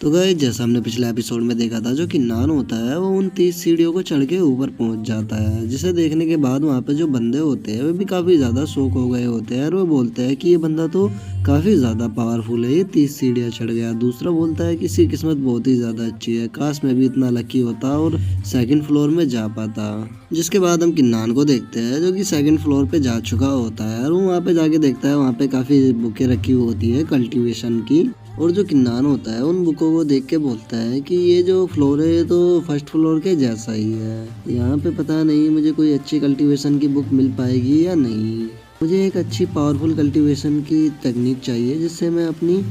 तो गाइस जैसा हमने पिछले एपिसोड में देखा था, जो किन्नान होता है वो उन 30 सीढ़ियों को चढ़ के ऊपर पहुंच जाता है, जिसे देखने के बाद वहाँ पे जो बंदे होते हैं वे भी काफ़ी ज़्यादा शौक हो गए होते हैं और वो बोलते हैं कि ये बंदा तो काफ़ी ज़्यादा पावरफुल है, ये 30 सीढ़ियाँ चढ़ गया। दूसरा बोलता है कि इसकी किस्मत बहुत ही ज़्यादा अच्छी है, काश मैं भी इतना लकी होता और सेकंड फ्लोर में जा पाता। जिसके बाद हम किन्नान को देखते हैं जो कि सेकंड फ्लोर पे जा चुका होता है और वो वहाँ पे जाके देखता है वहाँ पे काफ़ी बुकें रखी हुई होती है कल्टीवेशन की। और जो किन्नान होता है उन बुकों को देख के बोलता है कि ये जो फ्लोर है ये तो फर्स्ट फ्लोर के जैसा ही है, यहाँ पे पता नहीं मुझे कोई अच्छी कल्टीवेशन की बुक मिल पाएगी या नहीं। मुझे एक अच्छी पावरफुल कल्टीवेशन की टेक्निक चाहिए जिससे मैं अपनी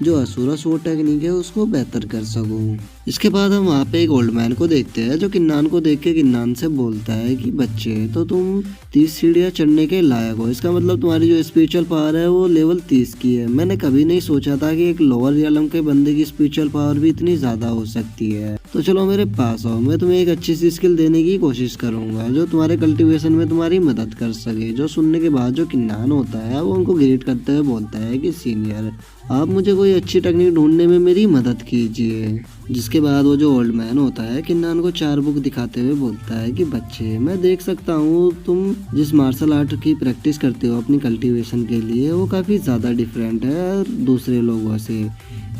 जो असुरा सोर्ड टेक्निक है उसको बेहतर कर सकूं। इसके बाद हम वहाँ पे एक ओल्ड मैन को देखते हैं जो किन्नान को देख के किन्नान से बोलता है कि बच्चे तो तुम 30 सीढ़ियाँ चढ़ने के लायक हो, इसका मतलब तुम्हारी जो स्पिरिचुअल पावर है वो लेवल 30 की है। मैंने कभी नहीं सोचा था कि एक लोअर रियलम के बंदे की स्पिरिचुअल पावर भी इतनी ज़्यादा हो सकती है। तो चलो मेरे पास आओ, मैं तुम्हें एक अच्छी सी स्किल देने की कोशिश करूंगा जो तुम्हारे कल्टीवेशन में तुम्हारी मदद कर सके। जो सुनने के बाद जो किन्नान होता है वो उनको ग्रेट करते हुए बोलता है कि सीनियर आप मुझे कोई अच्छी टेक्निक ढूंढने में मेरी मदद कीजिए। जिसके बाद वो जो ओल्ड मैन होता है किन्नान को 4 बुक दिखाते हुए बोलता है कि बच्चे मैं देख सकता हूँ तुम जिस मार्शल आर्ट की प्रैक्टिस करते हो अपनी कल्टीवेशन के लिए वो काफ़ी ज़्यादा डिफरेंट है दूसरे लोगों से,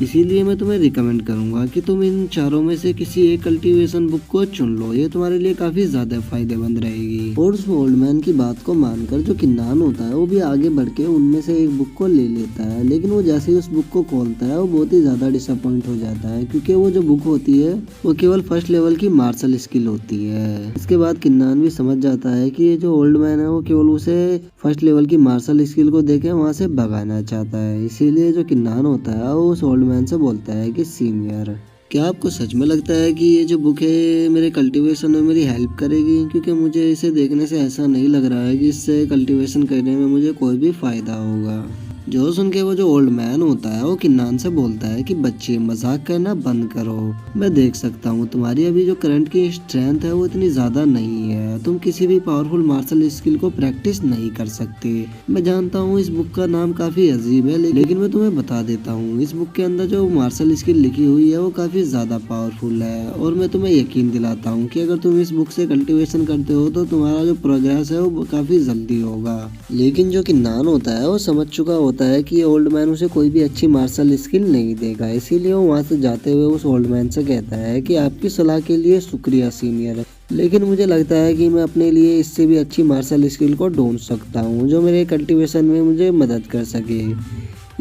इसीलिए मैं तुम्हें रिकमेंड करूंगा कि तुम इन चारों में से किसी एक कल्टीवेशन बुक को चुन लो, ये तुम्हारे लिए काफ़ी ज़्यादा फायदेमंद रहेगी। और उस ओल्ड मैन की बात को मानकर जो किन्नान होता है वो भी आगे बढ़ के उनमें से एक बुक को ले लेता है, लेकिन वो जैसे ही उस बुक को खोलता है वो बहुत ही ज़्यादा डिसअपॉइंट हो जाता है क्योंकि वो जो बुक होती है वो केवल फर्स्ट लेवल की मार्शल स्किल होती है। इसके बाद किन्नान भी समझ जाता है कि ये जो ओल्ड मैन है वो केवल उसे फर्स्ट लेवल की मार्शल स्किल को देके वहाँ से भगाना चाहता है, इसीलिए जो किन्नान होता है वो उस ओल्ड मैन से बोलता है कि सीनियर क्या आपको सच में लगता है कि ये जो बुक है मेरे कल्टीवेशन में मेरी हेल्प करेगी, क्योंकि मुझे इसे देखने से ऐसा नहीं लग रहा है कि इससे कल्टीवेशन करने में मुझे कोई भी फायदा होगा। जो सुन के वो जो ओल्ड मैन होता है वो किन्नान से बोलता है कि बच्चे मजाक करना बंद करो, मैं देख सकता हूँ तुम्हारी अभी जो करंट की स्ट्रेंथ है वो इतनी ज़्यादा नहीं है, तुम किसी भी पावरफुल मार्शल स्किल को प्रैक्टिस नहीं कर सकते। मैं जानता हूँ इस बुक का नाम काफ़ी अजीब है लेकिन मैं तुम्हें बता देता हूँ इस बुक के अंदर जो मार्शल स्किल लिखी हुई है वो काफ़ी ज़्यादा पावरफुल है और मैं तुम्हें यकीन दिलाता हूँ कि अगर तुम इस बुक से कल्टीवेशन करते हो तो तुम्हारा जो प्रोग्रेस है वो काफ़ी जल्दी होगा। लेकिन जो किन्नान होता है वो समझ चुका होता है कि ये ओल्ड मैन उसे कोई भी अच्छी मार्शल स्किल नहीं देगा, इसीलिए वो वहाँ से जाते हुए उस ओल्ड मैन से कहता है कि आपकी सलाह के लिए शुक्रिया सीनियर, लेकिन मुझे लगता है कि मैं अपने लिए इससे भी अच्छी मार्शल स्किल को ढूंढ सकता हूँ जो मेरे कल्टीवेशन में मुझे मदद कर सके,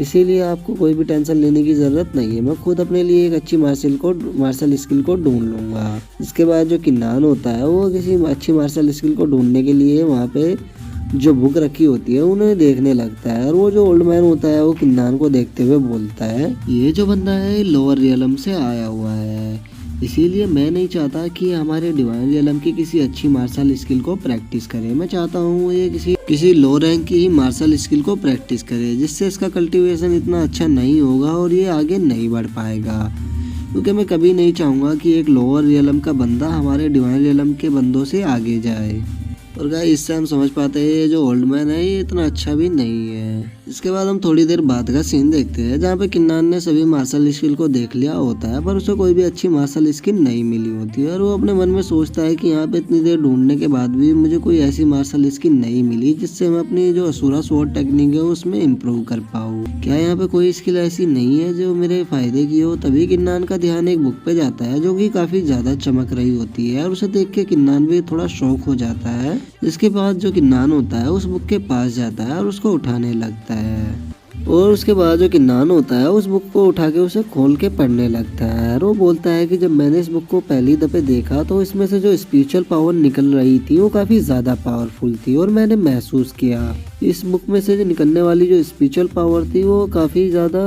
इसीलिए आपको कोई भी टेंशन लेने की ज़रूरत नहीं है, मैं खुद अपने लिए एक अच्छी मार्शल स्किल को ढूंढ लूँगा। इसके बाद जो किन्नान होता है वो किसी अच्छी मार्शल स्किल को ढूंढने के लिए वहाँ पे जो बुक रखी होती है उन्हें देखने लगता है और वो जो ओल्ड मैन होता है वो किन्नान को देखते हुए बोलता है ये जो बंदा है लोअर रियलम से आया हुआ है, इसीलिए मैं नहीं चाहता कि हमारे डिवाइन रियलम की किसी अच्छी मार्शल स्किल को प्रैक्टिस करे, मैं चाहता हूँ ये किसी लो रैंक की ही मार्शल स्किल को प्रैक्टिस करे जिससे इसका कल्टीवेशन इतना अच्छा नहीं होगा और ये आगे नहीं बढ़ पाएगा, क्योंकि मैं कभी नहीं चाहूँगा कि एक लोअर रियलम का बंदा हमारे डिवाइन रियलम के बंदों से आगे जाए। और गाइस इससे हम समझ पाते हैं ये जो ओल्ड मैन है ये इतना अच्छा भी नहीं है। इसके बाद हम थोड़ी देर बाद का सीन देखते हैं जहाँ पे किन्नान ने सभी मार्शल स्किल को देख लिया होता है पर उसे कोई भी अच्छी मार्शल स्किल नहीं मिली होती है और वो अपने मन में सोचता है कि यहाँ पे इतनी देर ढूंढने के बाद भी मुझे कोई ऐसी मार्शल स्किल नहीं मिली जिससे मैं अपनी जो असुरा सोर्ड टेक्निक है उसमें इम्प्रूव कर पाऊँ, क्या यहाँ पे कोई स्किल ऐसी नहीं है जो मेरे फायदे की हो। तभी किन्नान का ध्यान एक बुक पे जाता है जो कि काफी ज्यादा चमक रही होती है और उसे देख के किन्नान भी थोड़ा शौक हो जाता है। इसके बाद जो किन्नान होता है उस बुक के पास जाता है और उसको उठाने लगता है और उसके बाद जो किन्नान होता है उस बुक को उठा के उसे खोल के पढ़ने लगता है और वो बोलता है कि जब मैंने इस बुक को पहली दफे देखा तो इसमें से जो स्पिरिचुअल पावर निकल रही थी वो काफ़ी ज़्यादा पावरफुल थी और मैंने महसूस किया इस बुक में से जो निकलने वाली जो स्पिरिचुअल पावर थी वो काफ़ी ज़्यादा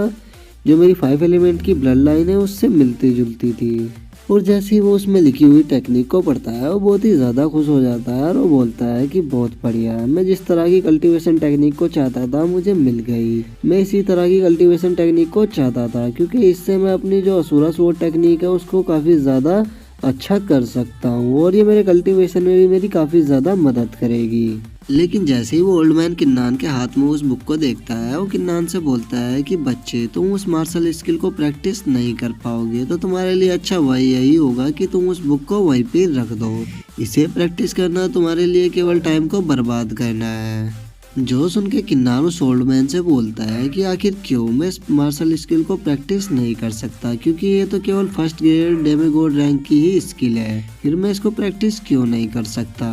जो मेरी 5 एलिमेंट की ब्लड लाइन है उससे मिलती जुलती थी। और जैसे ही वो उसमें लिखी हुई टेक्निक को पढ़ता है वो बहुत ही ज़्यादा खुश हो जाता है और वो बोलता है कि बहुत बढ़िया है, मैं जिस तरह की कल्टीवेशन टेक्निक को चाहता था मुझे मिल गई, मैं इसी तरह की कल्टीवेशन टेक्निक को चाहता था क्योंकि इससे मैं अपनी जो असुरा सोर्ड टेक्निक है उसको काफ़ी ज़्यादा अच्छा कर सकता हूँ और ये मेरे कल्टीवेशन में भी मेरी काफ़ी ज़्यादा मदद करेगी। लेकिन जैसे ही वो ओल्ड मैन किन्नान के हाथ में उस बुक को देखता है, वो किन्नान से बोलता है कि बच्चे, तुम उस मार्शल स्किल को प्रैक्टिस नहीं कर पाओगे, तो तुम्हारे लिए अच्छा वही यही होगा कि तुम उस बुक को वहीं पे रख दो। इसे प्रैक्टिस करना तुम्हारे लिए केवल टाइम को बर्बाद करना है। जो सुन के किन्नान उस ओल्ड मैन से बोलता है कि आखिर क्यों मैं इस मार्शल स्किल को प्रैक्टिस नहीं कर सकता, क्योंकि ये तो केवल फर्स्ट ग्रेड डेमीगॉड रैंक की ही स्किल है, फिर मैं इसको प्रैक्टिस क्यों नहीं कर सकता।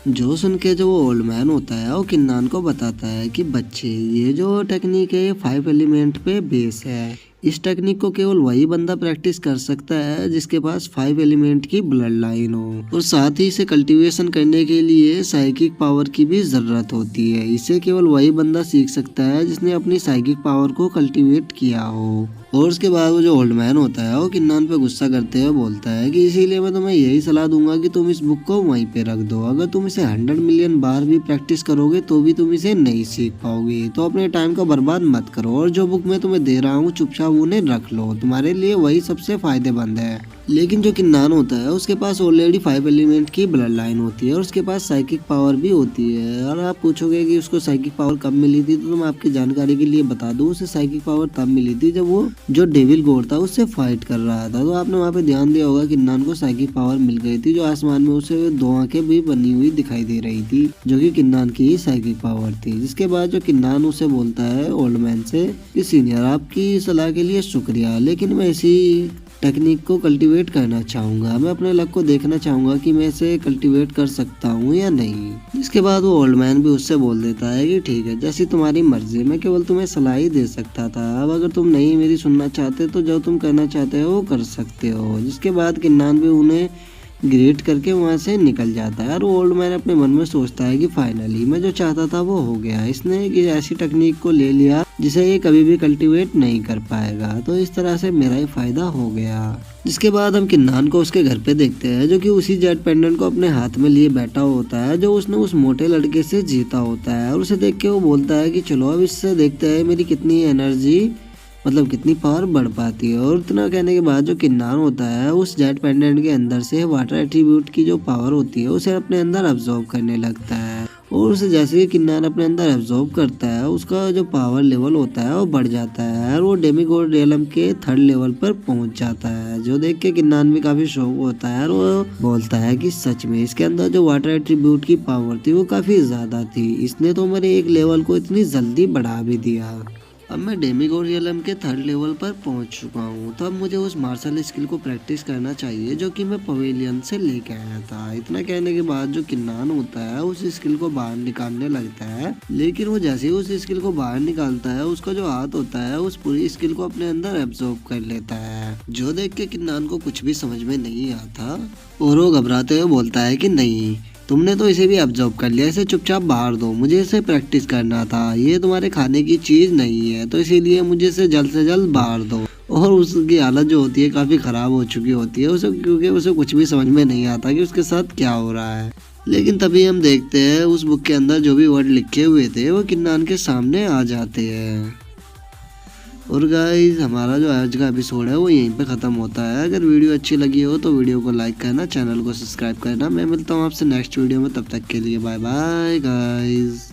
जो सुन के जो वो ओल्ड मैन होता है वो किन्नान को बताता है कि बच्चे, ये जो टेक्निक है ये 5 एलिमेंट पे बेस है। इस टेक्निक को केवल वही बंदा प्रैक्टिस कर सकता है जिसके पास 5 एलिमेंट की ब्लड लाइन हो, और साथ ही इसे कल्टीवेशन करने के लिए साइकिक पावर की भी जरूरत होती है। इसे केवल वही बंदा सीख सकता है जिसने अपनी साइकिक पावर को कल्टीवेट किया हो। और उसके बाद वो जो ओल्ड मैन होता है वो किन्नान पे गुस्सा करते हुए बोलता है कि इसीलिए मैं तुम्हें यही सलाह दूंगा कि तुम इस बुक को वहीं पे रख दो। अगर तुम इसे 100 मिलियन बार भी प्रैक्टिस करोगे तो भी तुम इसे नहीं सीख पाओगे, तो अपने टाइम को बर्बाद मत करो, और जो बुक मैं तुम्हें दे रहा हूँ चुपचाप उन्हें रख लो, तुम्हारे लिए वही सबसे फायदेमंद है। लेकिन जो किन्नान होता है उसके पास ऑलरेडी 5 एलिमेंट की ब्लड लाइन होती है, और उसके पास साइकिक पावर भी होती है। और आप पूछोगे कि उसको साइकिक पावर कब मिली थी, तो मैं आपकी जानकारी के लिए बता दूं, उसे साइकिक पावर तब मिली थी जब वो जो डेविल गॉड था उससे फाइट कर रहा था। तो आपने वहाँ पे ध्यान दिया होगा किन्नान को साइकिक पावर मिल गई थी, जो आसमान में उसे 2 आंखें भी बनी हुई दिखाई दे रही थी, जो कि किन्नान की ही साइकिक पावर थी। जिसके बाद जो किन्नान उसे बोलता है ओल्ड मैन से कि सीनियर, आपकी सलाह के लिए शुक्रिया, लेकिन मैं इसी टेक्निक को कल्टीवेट करना चाहूँगा। मैं अपने लक को देखना चाहूँगा कि मैं इसे कल्टीवेट कर सकता हूँ या नहीं। इसके बाद वो ओल्ड मैन भी उससे बोल देता है कि ठीक है, जैसी तुम्हारी मर्जी, मैं केवल तुम्हें सलाह ही दे सकता था। अब अगर तुम नहीं मेरी सुनना चाहते तो जो तुम करना चाहते हो वो कर सकते हो। जिसके बाद किन्नान भी उन्हें ग्रेट करके वहाँ से निकल जाता है, और ओल्ड मैन अपने मन में सोचता है कि फाइनली मैं जो चाहता था वो हो गया। इसने एक ऐसी टेक्निक को ले लिया जिसे ये कभी भी कल्टीवेट नहीं कर पाएगा, तो इस तरह से मेरा ही फायदा हो गया। जिसके बाद हम किन्नान को उसके घर पे देखते हैं, जो कि उसी जेट पेंडेंट को अपने हाथ में लिए बैठा होता है जो उसने उस मोटे लड़के से जीता होता है। और उसे देख के वो बोलता है कि चलो अब इससे देखते हैं मेरी कितनी एनर्जी, मतलब कितनी पावर बढ़ पाती है। और इतना कहने के बाद जो किन्नान होता है उस जेट पेंडेंट के अंदर से वाटर एट्रीब्यूट की जो पावर होती है उसे अपने अंदर अब्जॉर्ब करने लगता है, और उसे जैसे ही किन्नान अपने अंदर अब्जॉर्ब करता है उसका जो पावर लेवल होता है वो बढ़ जाता है, और वो डेमीगॉड रियलम के 3rd लेवल पर पहुंच जाता है। जो देख के किन्नान भी काफी शौक होता है, और वो बोलता है कि सच में इसके अंदर जो वाटर एट्रीब्यूट की पावर थी वो काफी ज्यादा थी, इसने तो मेरे एक लेवल को इतनी जल्दी बढ़ा भी दिया। अब मैं डेमीगॉड रियलम के 3rd लेवल पर पहुंच चुका हूं, तो अब मुझे उस मार्शल स्किल को प्रैक्टिस करना चाहिए जो कि मैं पवेलियन से लेके आया था। इतना कहने के बाद जो किन्नान होता है उस स्किल को बाहर निकालने लगता है, लेकिन वो जैसे ही उस स्किल को बाहर निकालता है उसका जो हाथ होता है उस पूरी स्किल को अपने अंदर एब्जॉर्ब कर लेता है। जो देख के किन्नान को कुछ भी समझ में नहीं आता, और वो घबराते हुए बोलता है कि नहीं, तुमने तो इसे भी ऑब्जर्व कर लिया, इसे चुपचाप बाहर दो, मुझे इसे प्रैक्टिस करना था, ये तुम्हारे खाने की चीज नहीं है, तो इसीलिए मुझे इसे जल्द से जल्द बाहर दो। और उसकी हालत जो होती है काफी खराब हो चुकी होती है उसे, क्योंकि उसे कुछ भी समझ में नहीं आता कि उसके साथ क्या हो रहा है। लेकिन तभी हम देखते हैं उस बुक के अंदर जो भी वर्ड लिखे हुए थे वो किन्नान के सामने आ जाते हैं। और गाइस, हमारा जो आज का एपिसोड है वो यहीं पे ख़त्म होता है। अगर वीडियो अच्छी लगी हो तो वीडियो को लाइक करना, चैनल को सब्सक्राइब करना। मैं मिलता हूँ आपसे नेक्स्ट वीडियो में, तब तक के लिए बाय बाय गाइस।